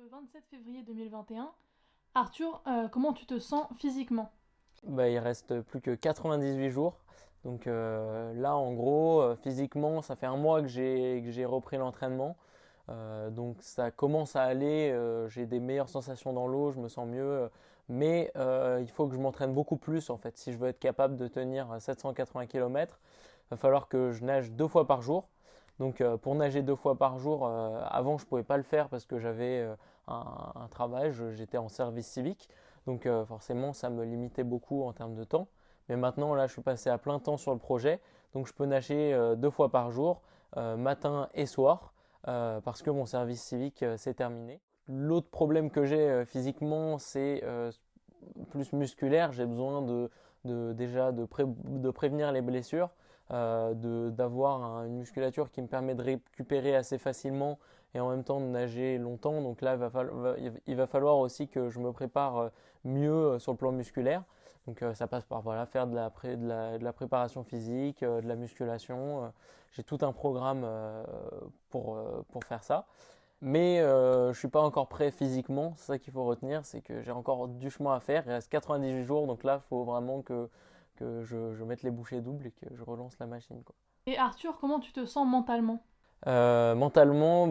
le 27 février 2021. Arthur, comment tu te sens physiquement? Il reste plus que 98 jours. Donc là, en gros, physiquement, ça fait un mois que j'ai repris l'entraînement. Donc ça commence à aller, j'ai des meilleures sensations dans l'eau, je me sens mieux. Mais il faut que je m'entraîne beaucoup plus en fait. Si je veux être capable de tenir 780 km, il va falloir que je nage 2 fois par jour. Donc pour nager 2 fois par jour, avant je ne pouvais pas le faire parce que j'avais un travail, j'étais en service civique. Donc forcément ça me limitait beaucoup en termes de temps. Mais maintenant là je suis passé à plein temps sur le projet. Donc je peux nager 2 fois par jour, matin et soir, parce que mon service civique s'est terminé. L'autre problème que j'ai physiquement, c'est plus musculaire. J'ai besoin déjà de prévenir les blessures, d'avoir une musculature qui me permet de récupérer assez facilement et en même temps de nager longtemps. Donc là, il va falloir aussi que je me prépare mieux sur le plan musculaire. Donc ça passe par voilà, faire de la préparation physique, de la musculation. J'ai tout un programme pour faire ça. Mais je ne suis pas encore prêt physiquement, c'est ça qu'il faut retenir, c'est que j'ai encore du chemin à faire. Il reste 98 jours, donc là, il faut vraiment que je mette les bouchées doubles et que je relance la machine, quoi. Et Arthur, comment tu te sens mentalement? Mentalement,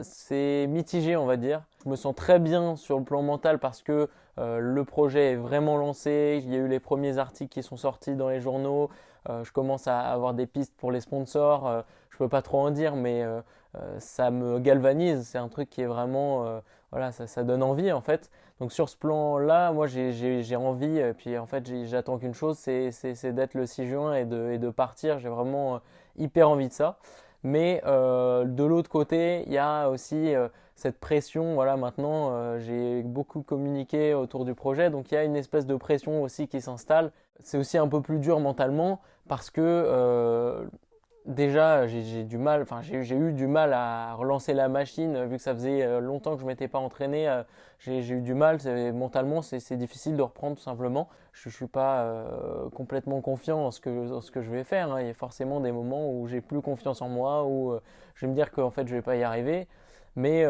c'est mitigé, on va dire. Je me sens très bien sur le plan mental parce que le projet est vraiment lancé. Il y a eu les premiers articles qui sont sortis dans les journaux. Je commence à avoir des pistes pour les sponsors. Je peux pas trop en dire, mais ça me galvanise. C'est un truc qui est vraiment, voilà, ça donne envie en fait. Donc sur ce plan-là, moi j'ai envie. Et puis en fait, j'attends qu'une chose, c'est d'être le 6 juin et de partir. J'ai vraiment hyper envie de ça. Mais de l'autre côté, il y a aussi cette pression. Voilà, maintenant, j'ai beaucoup communiqué autour du projet, donc il y a une espèce de pression aussi qui s'installe. C'est aussi un peu plus dur mentalement parce que déjà, j'ai du mal, enfin, j'ai eu du mal à relancer la machine vu que ça faisait longtemps que je m'étais pas entraîné. J'ai eu du mal, mentalement, c'est difficile de reprendre tout simplement. Je suis pas complètement confiant en ce que je vais faire, hein. Il y a forcément des moments où j'ai plus confiance en moi, où je vais me dire qu'en fait je vais pas y arriver. Mais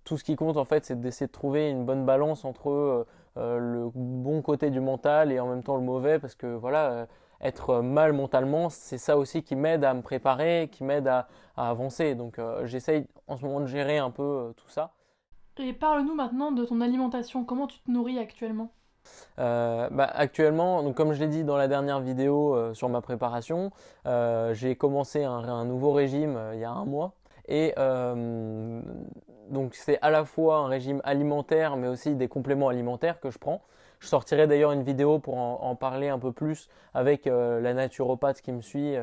tout ce qui compte en fait, c'est d'essayer de trouver une bonne balance entre le bon côté du mental et en même temps le mauvais, parce que voilà, être mal mentalement, c'est ça aussi qui m'aide à me préparer, qui m'aide à avancer. Donc j'essaye en ce moment de gérer un peu tout ça. Et parle-nous maintenant de ton alimentation. Comment tu te nourris actuellement? Actuellement, donc comme je l'ai dit dans la dernière vidéo sur ma préparation, j'ai commencé un nouveau régime il y a un mois. Et donc c'est à la fois un régime alimentaire, mais aussi des compléments alimentaires que je prends. Je sortirai d'ailleurs une vidéo pour en parler un peu plus avec la naturopathe qui me suit,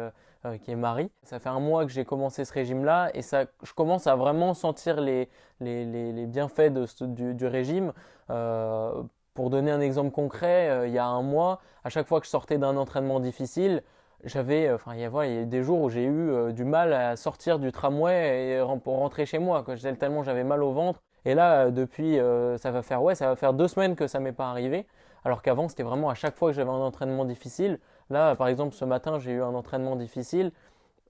qui est Marie. Ça fait un mois que j'ai commencé ce régime-là et je commence à vraiment sentir les bienfaits du régime. Pour donner un exemple concret, il y a un mois, à chaque fois que je sortais d'un entraînement difficile, enfin, voilà, il y a eu des jours où j'ai eu du mal à sortir du tramway pour rentrer chez moi, quoi. Tellement j'avais mal au ventre. Et là, depuis, ça va faire 2 semaines que ça m'est pas arrivé. Alors qu'avant, c'était vraiment à chaque fois que j'avais un entraînement difficile. Là, par exemple, ce matin, j'ai eu un entraînement difficile.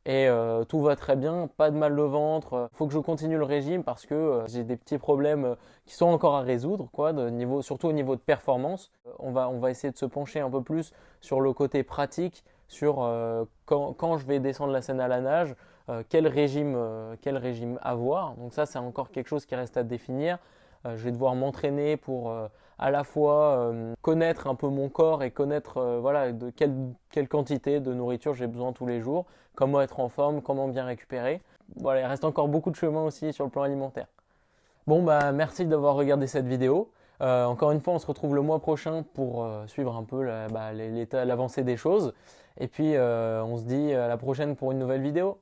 Et tout va très bien, pas de mal de ventre. Il faut que je continue le régime parce que j'ai des petits problèmes qui sont encore à résoudre, quoi, surtout au niveau de performance. On va essayer de se pencher un peu plus sur le côté pratique, sur quand je vais descendre la Seine à la nage, quel régime avoir. Donc ça, c'est encore quelque chose qui reste à définir. Je vais devoir m'entraîner pour à la fois connaître un peu mon corps et connaître voilà, de quelle quantité de nourriture j'ai besoin tous les jours, comment être en forme, comment bien récupérer. Voilà, il reste encore beaucoup de chemin aussi sur le plan alimentaire. Bon, merci d'avoir regardé cette vidéo. Encore une fois, on se retrouve le mois prochain pour suivre un peu l'avancée des choses. Et puis, on se dit à la prochaine pour une nouvelle vidéo.